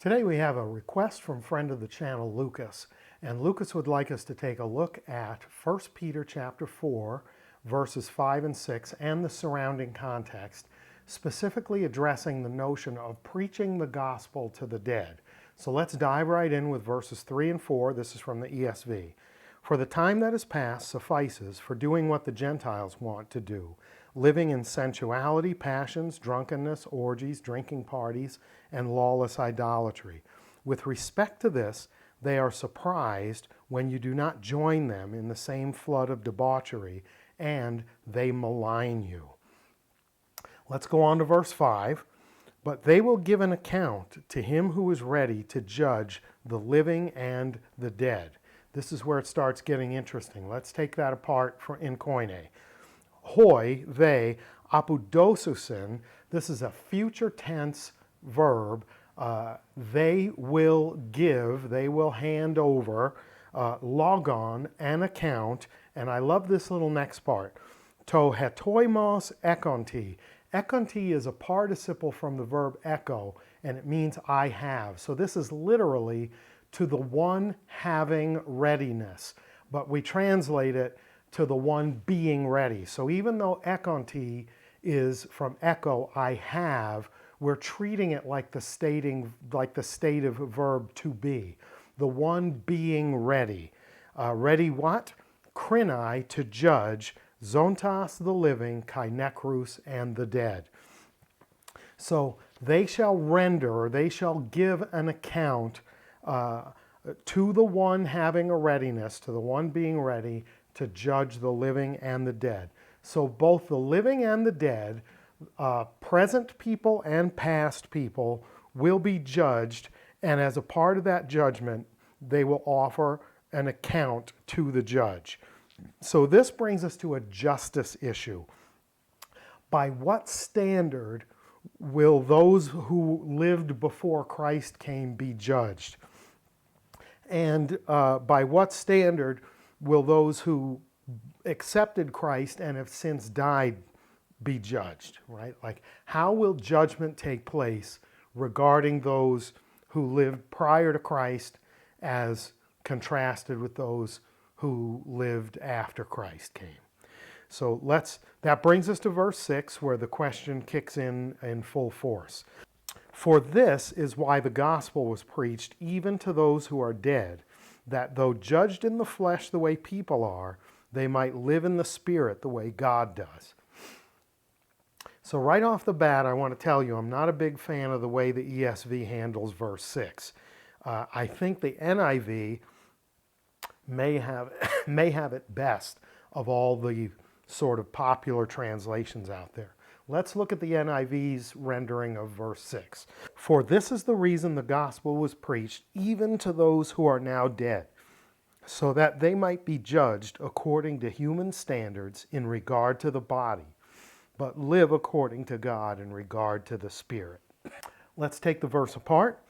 Today we have a request from friend of the channel, Lucas. And Lucas would like us to take a look at 1 Peter chapter 4, verses 5 and 6, and the surrounding context, specifically addressing the notion of preaching the gospel to the dead. So let's dive right in with verses 3 and 4. This is from the ESV. For the time that is past suffices for doing what the Gentiles want to do, living in sensuality, passions, drunkenness, orgies, drinking parties, and lawless idolatry. With respect to this, they are surprised when you do not join them in the same flood of debauchery, and they malign you. Let's go on to verse 5. But they will give an account to him who is ready to judge the living and the dead. This is where it starts getting interesting. Let's take that apart in Koine. Hoi, they, apudosusin, this is a future tense verb. They will give, they will hand over, logon, an account, and I love this little next part. To hetoimos ekonti. Ekonti is a participle from the verb echo, and it means I have. So this is literally to the one having readiness, but we translate it to the one being ready. So even though ekonti is from echo, I have, we're treating it like the state of a verb to be. The one being ready. Ready what? Krinai, to judge, zontas, the living, kai nekrus, and the dead. So they shall render, or they shall give an account to the one having a readiness, to the one being ready to judge the living and the dead. So both the living and the dead, present people and past people, will be judged, and as a part of that judgment, they will offer an account to the judge. So this brings us to a justice issue. By what standard will those who lived before Christ came be judged? And by what standard will those who accepted Christ and have since died be judged, right? Like, how will judgment take place regarding those who lived prior to Christ as contrasted with those who lived after Christ came? So that brings us to verse 6, where the question kicks in full force. For this is why the gospel was preached even to those who are dead, that though judged in the flesh the way people are, they might live in the spirit the way God does. So right off the bat, I want to tell you, I'm not a big fan of the way the ESV handles verse 6. I think the NIV may have it best of all the sort of popular translations out there. Let's look at the NIV's rendering of verse 6. For this is the reason the gospel was preached even to those who are now dead, so that they might be judged according to human standards in regard to the body, but live according to God in regard to the spirit. Let's take the verse apart.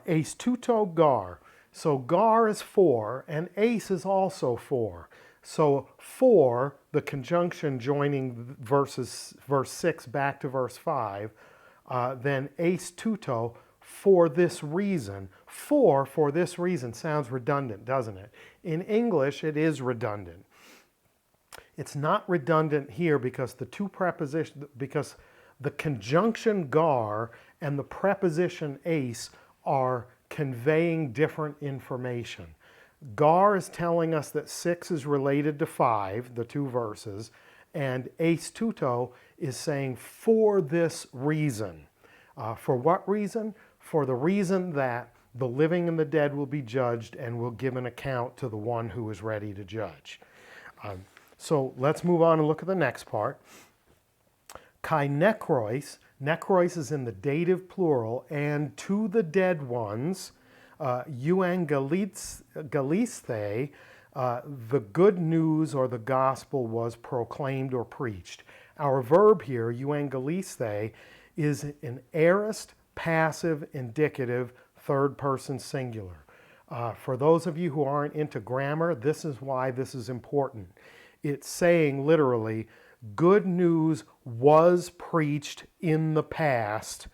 Ace tuto gar. So gar is for, and ace is also for. So for, the conjunction joining verse 6 back to verse 5, then ace tuto, for this reason. For this reason sounds redundant, doesn't it? In English, it is redundant. It's not redundant here because because the conjunction gar and the preposition ace are conveying different information. Gar is telling us that 6 is related to 5, the two verses, and ace tuto is saying for this reason. For what reason? For the reason that the living and the dead will be judged and will give an account to the one who is ready to judge. So let's move on and look at the next part. Kai nekrois. Nekrois is in the dative plural, and to the dead ones, euangelisthe, the good news or the gospel was proclaimed or preached. Our verb here, euangelisthe, is an aorist, passive, indicative, third person singular. For those of you who aren't into grammar, this is why this is important. It's saying literally, good news was preached in the past,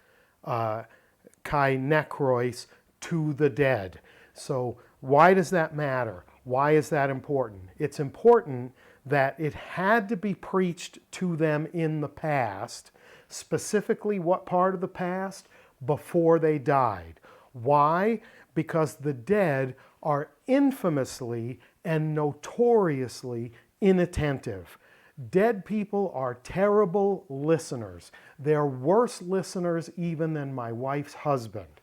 kai nekrois, to the dead. So why does that matter? Why is that important? It's important that it had to be preached to them in the past. Specifically, what part of the past? Before they died. Why? Because the dead are infamously and notoriously inattentive. Dead people are terrible listeners. They're worse listeners even than my wife's husband.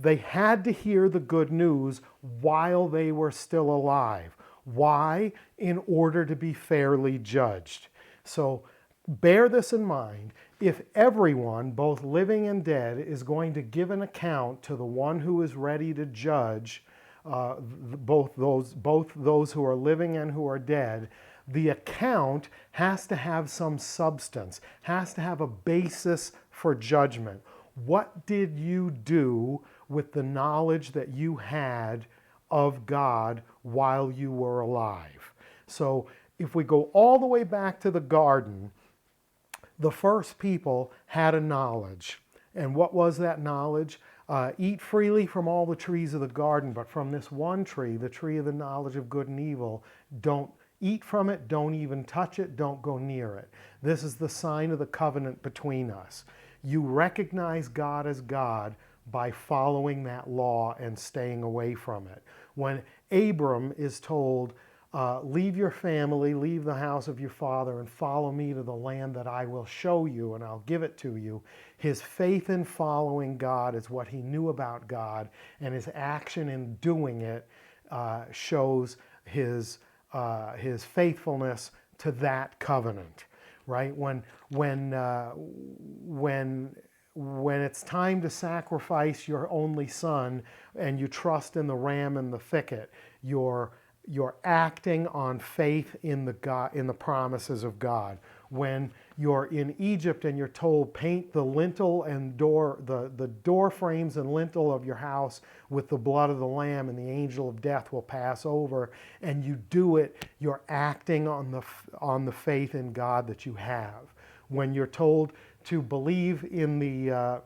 They had to hear the good news while they were still alive. Why? In order to be fairly judged. So bear this in mind. If everyone, both living and dead, is going to give an account to the one who is ready to judge both those who are living and who are dead, the account has to have some substance, has to have a basis for judgment. What did you do with the knowledge that you had of God while you were alive? So if we go all the way back to the garden, the first people had a knowledge. And what was that knowledge? Eat freely from all the trees of the garden, but from this one tree, the tree of the knowledge of good and evil, don't eat from it, don't even touch it, don't go near it. This is the sign of the covenant between us. You recognize God as God by following that law and staying away from it. When Abram is told, leave your family, leave the house of your father, and follow me to the land that I will show you and I'll give it to you, his faith in following God is what he knew about God, and his action in doing it shows his faithfulness to that covenant, right? When it's time to sacrifice your only son and you trust in the ram in the thicket, you're acting on faith in the promises of God. When you're in Egypt and you're told, paint the lintel and the door frames and lintel of your house with the blood of the lamb, and the angel of death will pass over, and you do it, you're acting on the faith in God that you have. When you're told to believe in the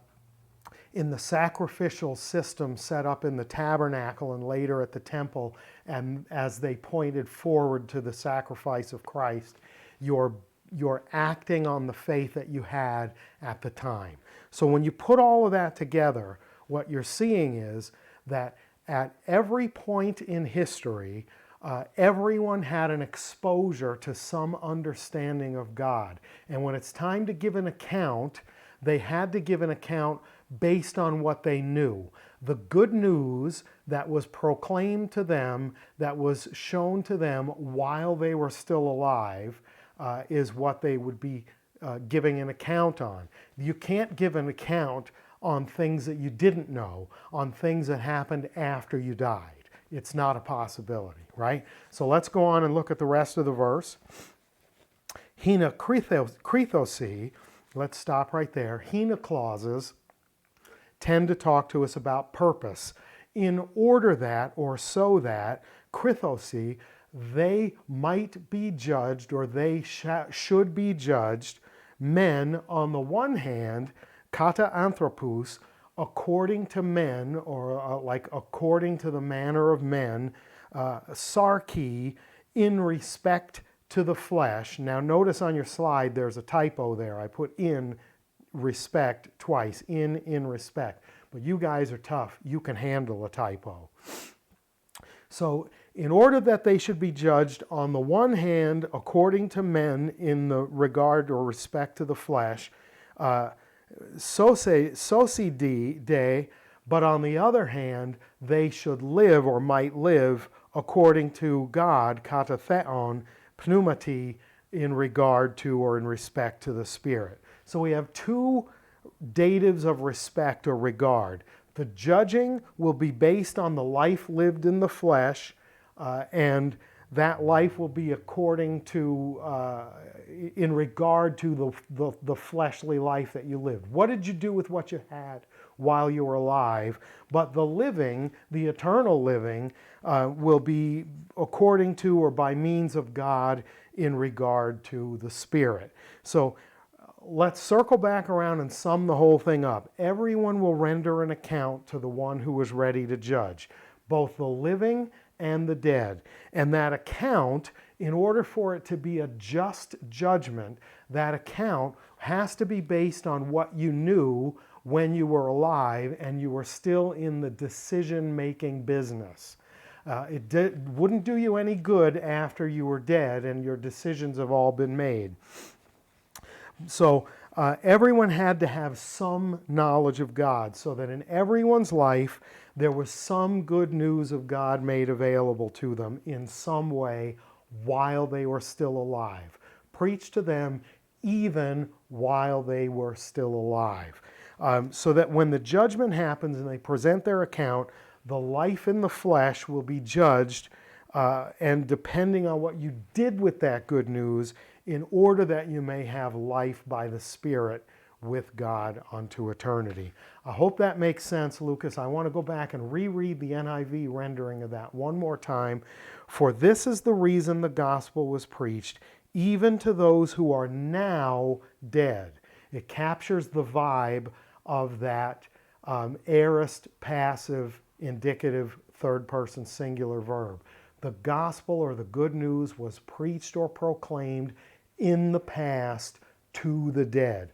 sacrificial system set up in the tabernacle and later at the temple, and as they pointed forward to the sacrifice of Christ, you're acting on the faith that you had at the time. So when you put all of that together, what you're seeing is that at every point in history, everyone had an exposure to some understanding of God. And when it's time to give an account, they had to give an account based on what they knew. The good news that was proclaimed to them, that was shown to them while they were still alive, is what they would be giving an account on. You can't give an account on things that you didn't know, on things that happened after you died. It's not a possibility, right? So let's go on and look at the rest of the verse. Hina krithosi, let's stop right here. Hina clauses tend to talk to us about purpose. In order that, or so that, krithosi, they might be judged, or they should be judged, men on the one hand, kata anthropos, according to men, or like according to the manner of men, sarki, in respect to the flesh. Now notice on your slide there's a typo there. I put in respect twice, in respect. But you guys are tough. You can handle a typo. So in order that they should be judged on the one hand according to men in the regard or respect to the flesh, sosi de, but on the other hand, they should live or might live according to God, kata theon, pneumati, in regard to or in respect to the Spirit. So we have two datives of respect or regard. The judging will be based on the life lived in the flesh, and that life will be according to, in regard to the fleshly life that you lived. What did you do with what you had while you were alive? But the living, the eternal living, will be according to or by means of God in regard to the Spirit. So let's circle back around and sum the whole thing up. Everyone will render an account to the one who is ready to judge, both the living and the dead. And that account, in order for it to be a just judgment, that account has to be based on what you knew when you were alive and you were still in the decision-making business. Wouldn't do you any good after you were dead and your decisions have all been made. So everyone had to have some knowledge of God, so that in everyone's life there was some good news of God made available to them in some way while they were still alive. Preached to them even while they were still alive. So that when the judgment happens and they present their account, the life in the flesh will be judged, and depending on what you did with that good news, in order that you may have life by the Spirit with God unto eternity. I hope that makes sense, Lucas. I want to go back and reread the NIV rendering of that one more time. For this is the reason the gospel was preached, even to those who are now dead. It captures the vibe of that aorist, passive, indicative, third-person singular verb. The gospel or the good news was preached or proclaimed in the past to the dead.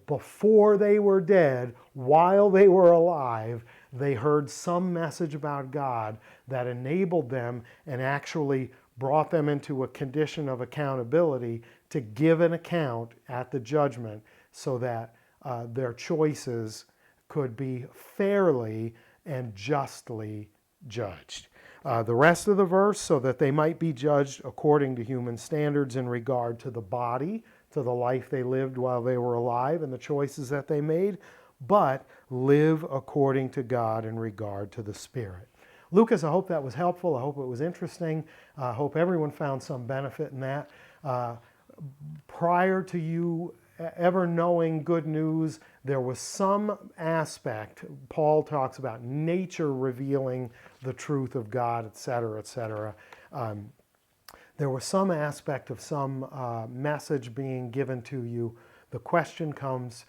Before they were dead, while they were alive, they heard some message about God that enabled them and actually brought them into a condition of accountability to give an account at the judgment so that their choices could be fairly and justly judged. The rest of the verse, so that they might be judged according to human standards in regard to the body, to the life they lived while they were alive and the choices that they made, but live according to God in regard to the Spirit. Lucas, I hope that was helpful. I hope it was interesting. I hope everyone found some benefit in that. Prior to you ever knowing good news, there was some aspect, Paul talks about nature revealing the truth of God, etc., etc. There was some aspect of some message being given to you. The question comes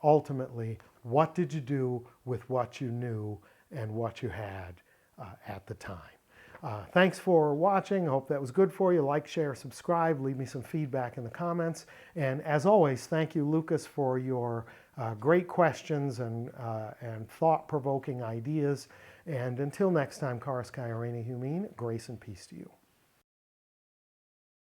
ultimately, what did you do with what you knew and what you had at the time? Thanks for watching. I hope that was good for you. Like, share, subscribe. Leave me some feedback in the comments. And as always, thank you, Lucas, for your great questions and thought-provoking ideas. And until next time, Charis Kai Irene Humin, grace and peace to you.